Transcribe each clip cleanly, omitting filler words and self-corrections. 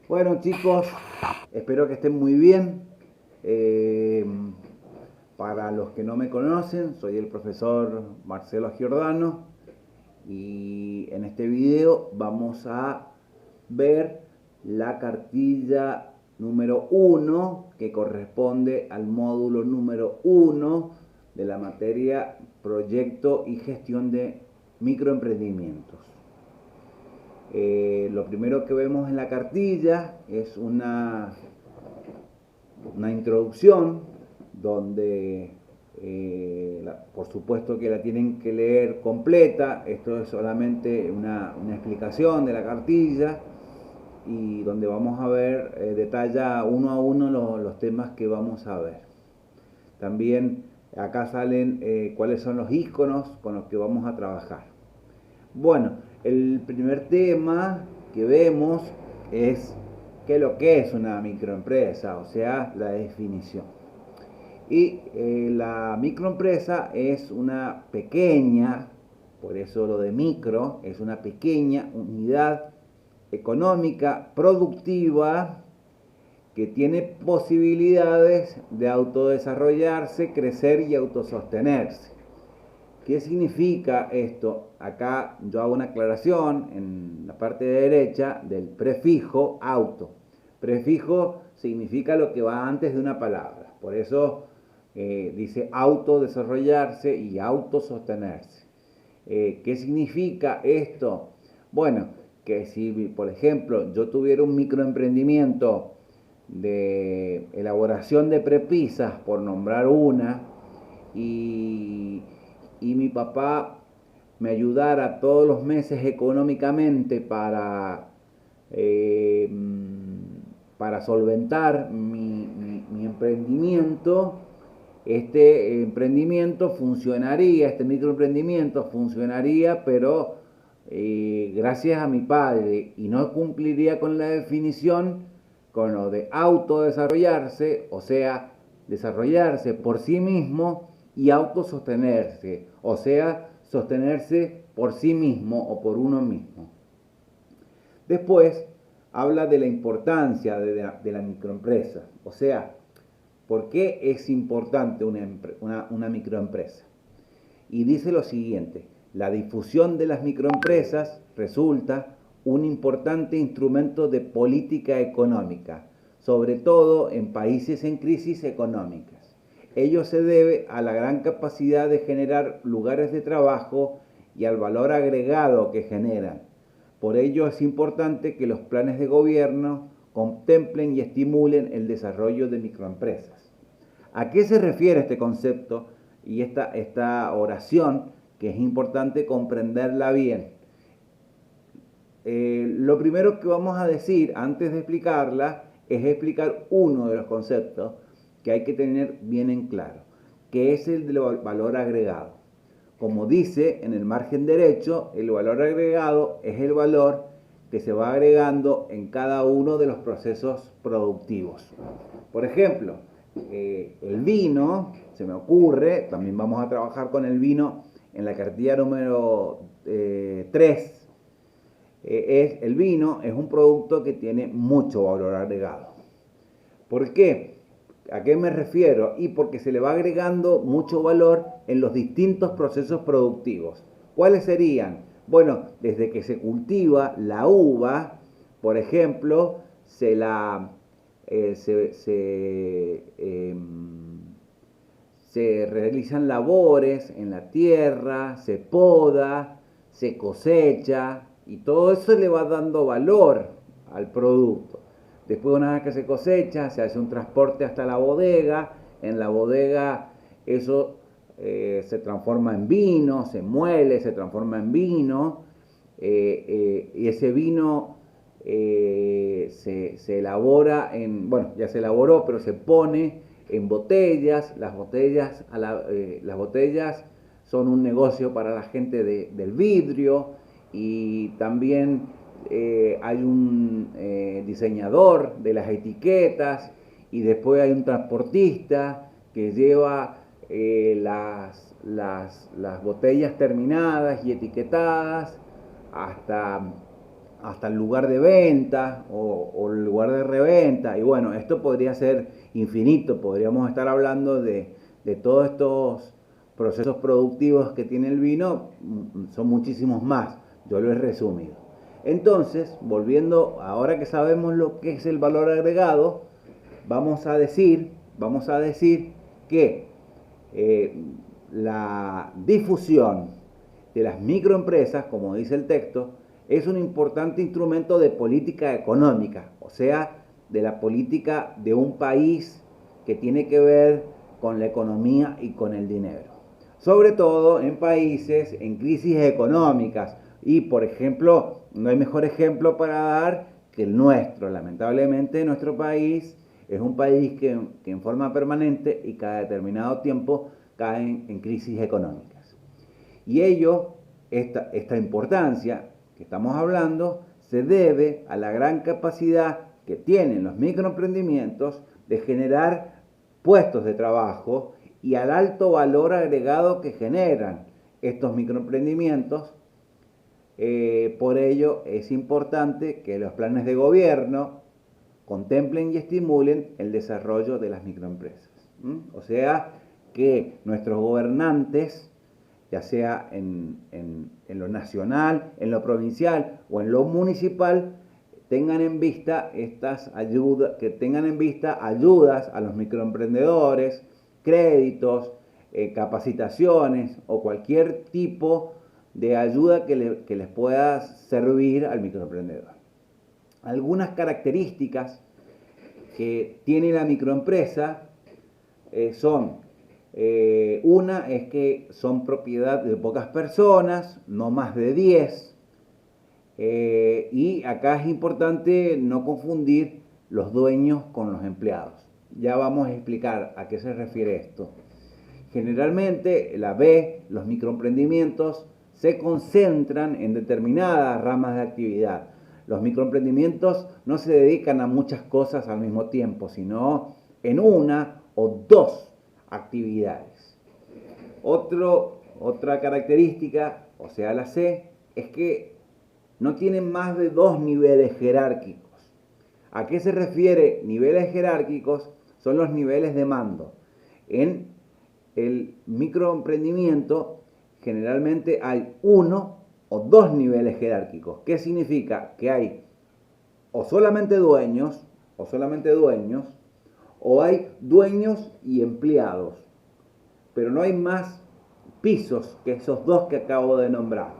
Bueno, chicos, espero que estén muy bien. Eh, para los que no me conocen, soy el profesor Marcelo Giordano y en este video vamos a ver la cartilla número 1 que corresponde al módulo número 1 de la materia Proyecto y Gestión de Microemprendimientos. Lo primero que vemos en la cartilla es una introducción donde por supuesto que la tienen que leer completa. Esto es solamente una explicación de la cartilla y donde vamos a ver, detalla uno a uno los temas que vamos a ver. También acá salen cuáles son los iconos con los que vamos a trabajar. Bueno, el primer tema que vemos es qué es lo que es una microempresa, o sea, la definición. Y la microempresa es una pequeña, por eso lo de micro, es una pequeña unidad económica productiva que tiene posibilidades de autodesarrollarse, crecer y autosostenerse. ¿Qué significa esto? Acá yo hago una aclaración en la parte de derecha del prefijo auto. Prefijo significa lo que va antes de una palabra. Por eso dice autodesarrollarse y autosostenerse. ¿Qué significa esto? Bueno, que si por ejemplo yo tuviera un microemprendimiento de elaboración de prepisas, por nombrar una, y mi papá me ayudara todos los meses económicamente eh, para solventar mi emprendimiento, este emprendimiento funcionaría, este microemprendimiento funcionaría, pero gracias a mi padre, y no cumpliría con la definición, con lo de autodesarrollarse, o sea, desarrollarse por sí mismo y autosostenerse, o sea, sostenerse por sí mismo o por uno mismo. Después habla de la importancia de la microempresa, o sea, ¿por qué es importante una microempresa? Y dice lo siguiente: la difusión de las microempresas resulta un importante instrumento de política económica, sobre todo en países en crisis económicas. Ello se debe a la gran capacidad de generar lugares de trabajo y al valor agregado que generan. Por ello es importante que los planes de gobierno contemplen y estimulen el desarrollo de microempresas. ¿A qué se refiere este concepto y esta oración, que es importante comprenderla bien? Lo primero que vamos a decir antes de explicarla es explicar uno de los conceptos que hay que tener bien en claro, que es el del valor agregado. Como dice en el margen derecho, el valor agregado es el valor que se va agregando en cada uno de los procesos productivos. Por ejemplo, el vino, se me ocurre, también vamos a trabajar con el vino en la cartilla número 3. El vino es un producto que tiene mucho valor agregado. ¿Por qué? ¿A qué me refiero? Y porque se le va agregando mucho valor en los distintos procesos productivos. ¿Cuáles serían? Bueno, desde que se cultiva la uva, por ejemplo, se realizan labores en la tierra, se poda, se cosecha, y todo eso le va dando valor al producto. Después, una vez que se cosecha, se hace un transporte hasta la bodega. En la bodega eso se transforma en vino, se muele, se transforma en vino. Y ese vino se elabora bueno, ya se elaboró, pero se pone en botellas. Las botellas son un negocio para la gente del vidrio, y también hay un diseñador de las etiquetas, y después hay un transportista que lleva las botellas terminadas y etiquetadas hasta hasta el lugar de venta o el lugar de reventa. Y bueno, esto podría ser infinito, podríamos estar hablando de todos estos procesos productivos que tiene el vino, son muchísimos más, yo lo he resumido. Entonces, volviendo, ahora que sabemos lo que es el valor agregado, vamos a decir que la difusión de las microempresas, como dice el texto, es un importante instrumento de política económica, o sea, de la política de un país que tiene que ver con la economía y con el dinero. Sobre todo en países en crisis económicas. Y, por ejemplo, no hay mejor ejemplo para dar que el nuestro. Lamentablemente, nuestro país es un país que en forma permanente y cada determinado tiempo cae en crisis económicas. Y ello, esta importancia que estamos hablando, se debe a la gran capacidad que tienen los microemprendimientos de generar puestos de trabajo y al alto valor agregado que generan estos microemprendimientos. Por ello es importante que los planes de gobierno contemplen y estimulen el desarrollo de las microempresas. O sea, que nuestros gobernantes, ya sea en lo nacional, en lo provincial o en lo municipal, tengan en vista estas ayudas, que tengan en vista ayudas a los microemprendedores, créditos, capacitaciones o cualquier tipo de ayuda que les pueda servir al microemprendedor. Algunas características que tiene la microempresa son, una es que son propiedad de pocas personas, no más de 10, y acá es importante no confundir los dueños con los empleados. Ya vamos a explicar a qué se refiere esto. Generalmente, los microemprendimientos se concentran en determinadas ramas de actividad. Los microemprendimientos no se dedican a muchas cosas al mismo tiempo, sino en una o dos actividades. Otra característica, o sea la C, es que no tienen más de 2 niveles jerárquicos. ¿A qué se refiere niveles jerárquicos? Son los niveles de mando. En el microemprendimiento generalmente hay 1 o 2 niveles jerárquicos. ¿Qué significa? Que hay o solamente dueños, o hay dueños y empleados, pero no hay más pisos que esos 2 que acabo de nombrar.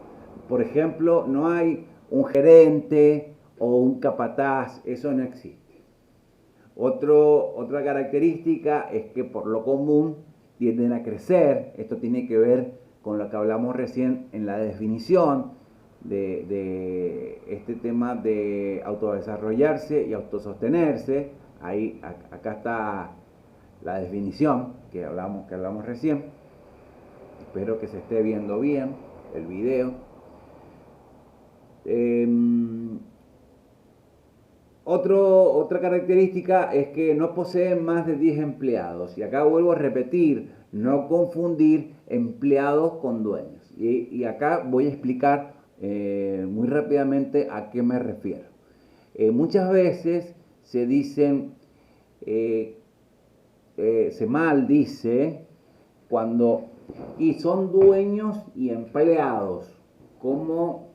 Por ejemplo, no hay un gerente o un capataz, eso no existe. Otra característica es que por lo común tienden a crecer. Esto tiene que ver con lo que hablamos recién en la definición de este tema de autodesarrollarse y autosostenerse. Acá está la definición que hablamos recién. Espero que se esté viendo bien el video. Otra característica es que no poseen más de 10 empleados. Y acá vuelvo a repetir, no confundir empleados con dueños. Y acá voy a explicar muy rápidamente a qué me refiero. Muchas veces se dicen, se maldice cuando y son dueños y empleados, como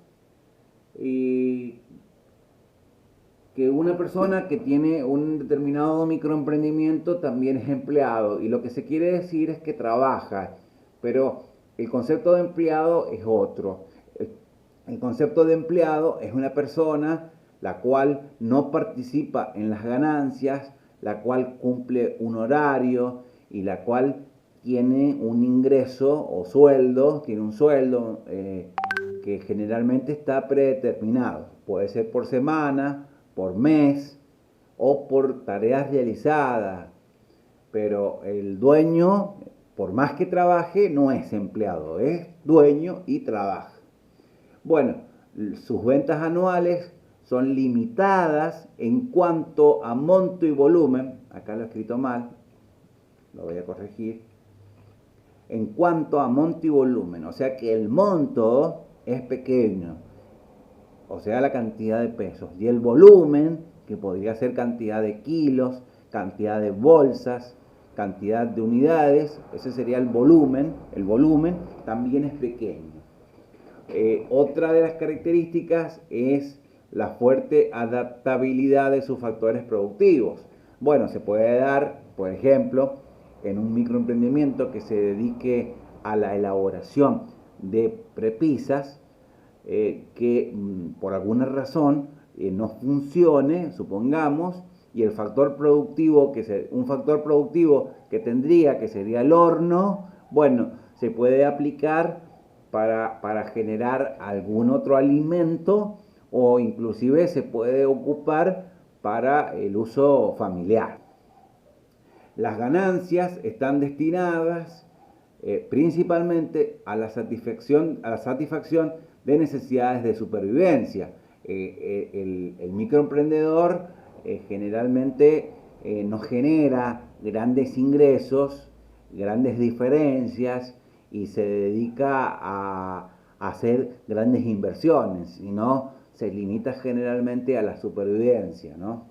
que una persona que tiene un determinado microemprendimiento también es empleado, y lo que se quiere decir es que trabaja, pero el concepto de empleado es otro. El concepto de empleado es una persona la cual no participa en las ganancias, la cual cumple un horario y la cual tiene un ingreso o sueldo, tiene un sueldo que generalmente está predeterminado. Puede ser por semana, por mes o por tareas realizadas, pero el dueño, por más que trabaje, no es empleado, es dueño y trabaja. Bueno, sus ventas anuales son limitadas en cuanto a monto y volumen. Acá lo he escrito mal, lo voy a corregir. En cuanto a monto y volumen, o sea que el monto es pequeño. o sea, la cantidad de pesos, y el volumen, que podría ser cantidad de kilos, cantidad de bolsas, cantidad de unidades, ese sería el volumen también es pequeño. Otra de las características es la fuerte adaptabilidad de sus factores productivos. Bueno, se puede dar, por ejemplo, en un microemprendimiento que se dedique a la elaboración de prepisas, que por alguna razón no funcione, supongamos, y el factor productivo, un factor productivo que tendría, que sería el horno, bueno, se puede aplicar para generar algún otro alimento, o inclusive se puede ocupar para el uso familiar. Las ganancias están destinadas principalmente a la satisfacción de necesidades de supervivencia. El microemprendedor generalmente no genera grandes ingresos, grandes diferencias, y se dedica a hacer grandes inversiones, sino se limita generalmente a la supervivencia, ¿no?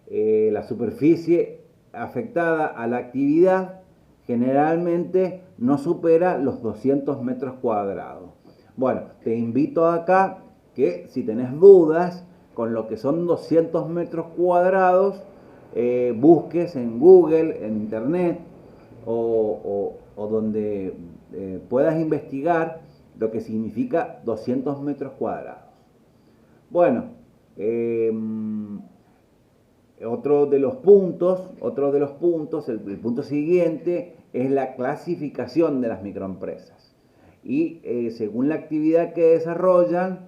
La superficie afectada a la actividad generalmente no supera los 200 metros cuadrados. Bueno, te invito acá que si tenés dudas con lo que son 200 metros cuadrados, busques en Google, en Internet, o donde puedas investigar lo que significa 200 metros cuadrados. Bueno, otro de los puntos, el punto siguiente es la clasificación de las microempresas. Y según la actividad que desarrollan,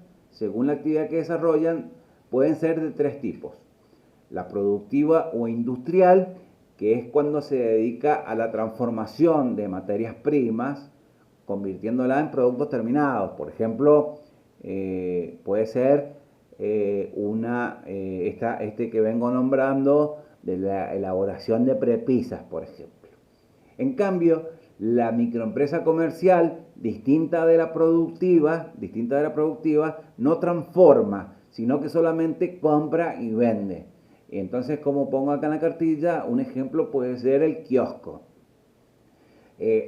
pueden ser de tres tipos. La productiva o industrial, que es cuando se dedica a la transformación de materias primas, convirtiéndola en productos terminados. Por ejemplo, puede ser este que vengo nombrando, de la elaboración de prepisas, por ejemplo. En cambio, la microempresa comercial, distinta de la productiva, no transforma, sino que solamente compra y vende. Entonces, como pongo acá en la cartilla, un ejemplo puede ser el kiosco.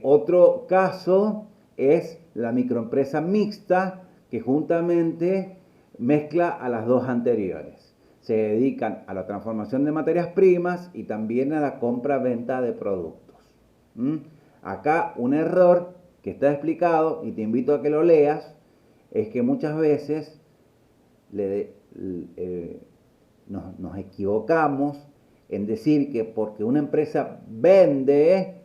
Otro caso es la microempresa mixta, que juntamente mezcla a las dos anteriores. Se dedican a la transformación de materias primas y también a la compra-venta de productos. Acá un error que está explicado, y te invito a que lo leas, es que muchas veces nos equivocamos en decir que porque una empresa vende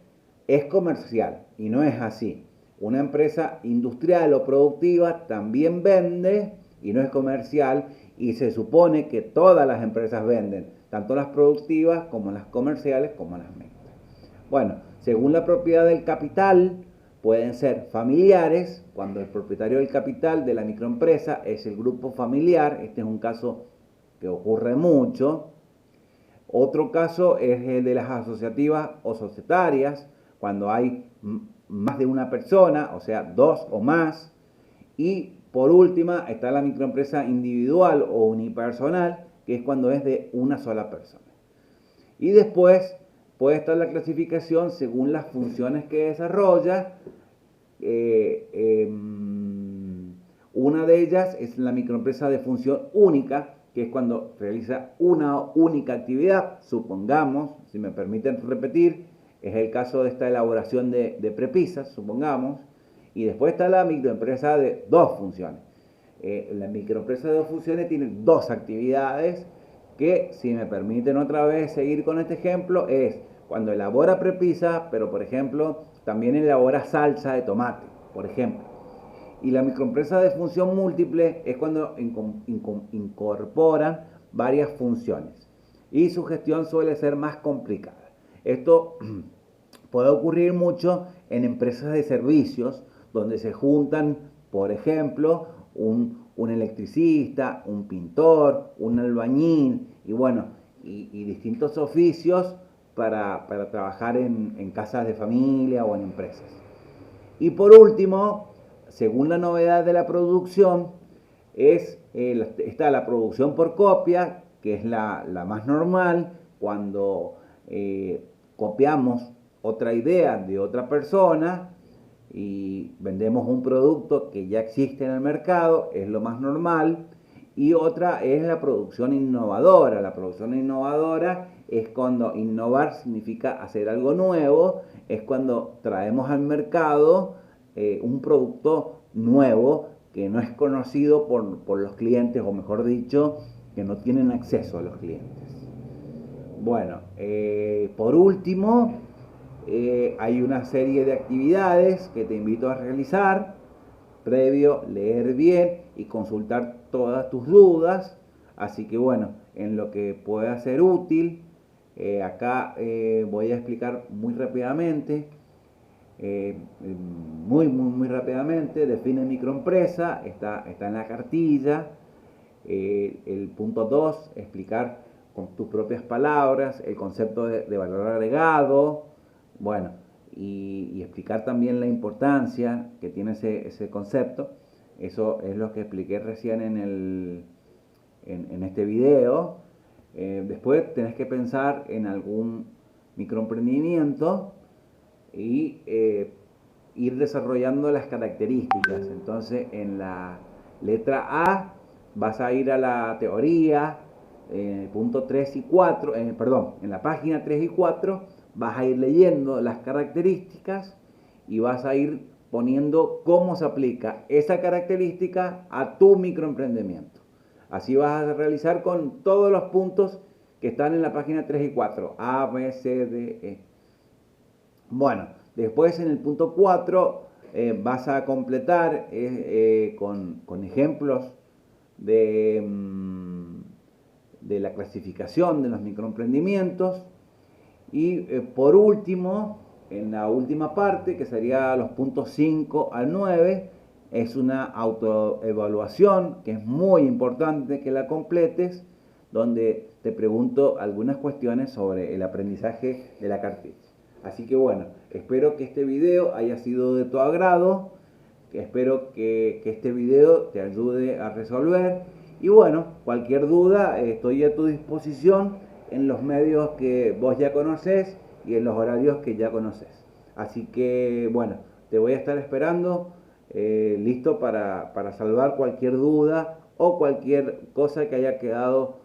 es comercial, y no es así. Una empresa industrial o productiva también vende y no es comercial, y se supone que todas las empresas venden, tanto las productivas como las comerciales como las mixtas. Bueno, según la propiedad del capital, pueden ser familiares, cuando el propietario del capital de la microempresa es el grupo familiar. Este es un caso que ocurre mucho. Otro caso es el de las asociativas o societarias, cuando hay más de una persona, o sea, dos o más. Y por última está la microempresa individual o unipersonal, que es cuando es de una sola persona. Y después puede estar la clasificación según las funciones que desarrolla. Una de ellas es la microempresa de función única, que es cuando realiza una única actividad. Supongamos, si me permiten repetir, es el caso de esta elaboración de prepisas, supongamos. Y después está la microempresa de dos funciones. La microempresa de dos funciones tiene dos actividades que, si me permiten otra vez seguir con este ejemplo, es cuando elabora prepisa, pero por ejemplo también elabora salsa de tomate, por ejemplo. Y la microempresa de función múltiple es cuando incorporan varias funciones y su gestión suele ser más complicada. Esto puede ocurrir mucho en empresas de servicios, donde se juntan, por ejemplo, un electricista, un pintor, un albañil, y bueno, y distintos oficios para trabajar en casas de familia o en empresas. Y por último, según la novedad de la producción, es Está la producción por copia, que es la más normal, cuando copiamos otra idea de otra persona y vendemos un producto que ya existe en el mercado, es lo más normal. Y otra es la producción innovadora. La producción innovadora es cuando innovar significa hacer algo nuevo, es cuando traemos al mercado un producto nuevo que no es conocido por los clientes, o mejor dicho, que no tienen acceso a los clientes. Bueno, por último, hay una serie de actividades que te invito a realizar previo, leer bien y consultar todas tus dudas. Así que bueno, en lo que pueda ser útil, acá voy a explicar muy rápidamente, muy rápidamente. Define microempresa, está en la cartilla. El punto 2, explicar con tus propias palabras el concepto de valor agregado. Bueno, y explicar también la importancia que tiene ese concepto. Eso es lo que expliqué recién en este video. Después tenés que pensar en algún microemprendimiento y ir desarrollando las características. Entonces, en la letra A vas a ir a la teoría, punto 3 y 4, perdón, en la página 3 y 4 vas a ir leyendo las características y vas a ir poniendo cómo se aplica esa característica a tu microemprendimiento. Así vas a realizar con todos los puntos que están en la página 3 y 4, A, B, C, D, E. Bueno, después en el punto 4 vas a completar con ejemplos de, de la clasificación de los microemprendimientos. Y por último, en la última parte, que sería los puntos 5 al 9, es una autoevaluación que es muy importante que la completes, donde te pregunto algunas cuestiones sobre el aprendizaje de la cartilla. Así que bueno, espero que este video haya sido de tu agrado, espero que este video te ayude a resolver. Y bueno, cualquier duda estoy a tu disposición en los medios que vos ya conocés y en los horarios que ya conocés. Así que bueno, te voy a estar esperando, listo para salvar cualquier duda o cualquier cosa que haya quedado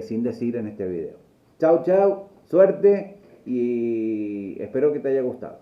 sin decir en este video. Chau, chau, suerte y espero que te haya gustado.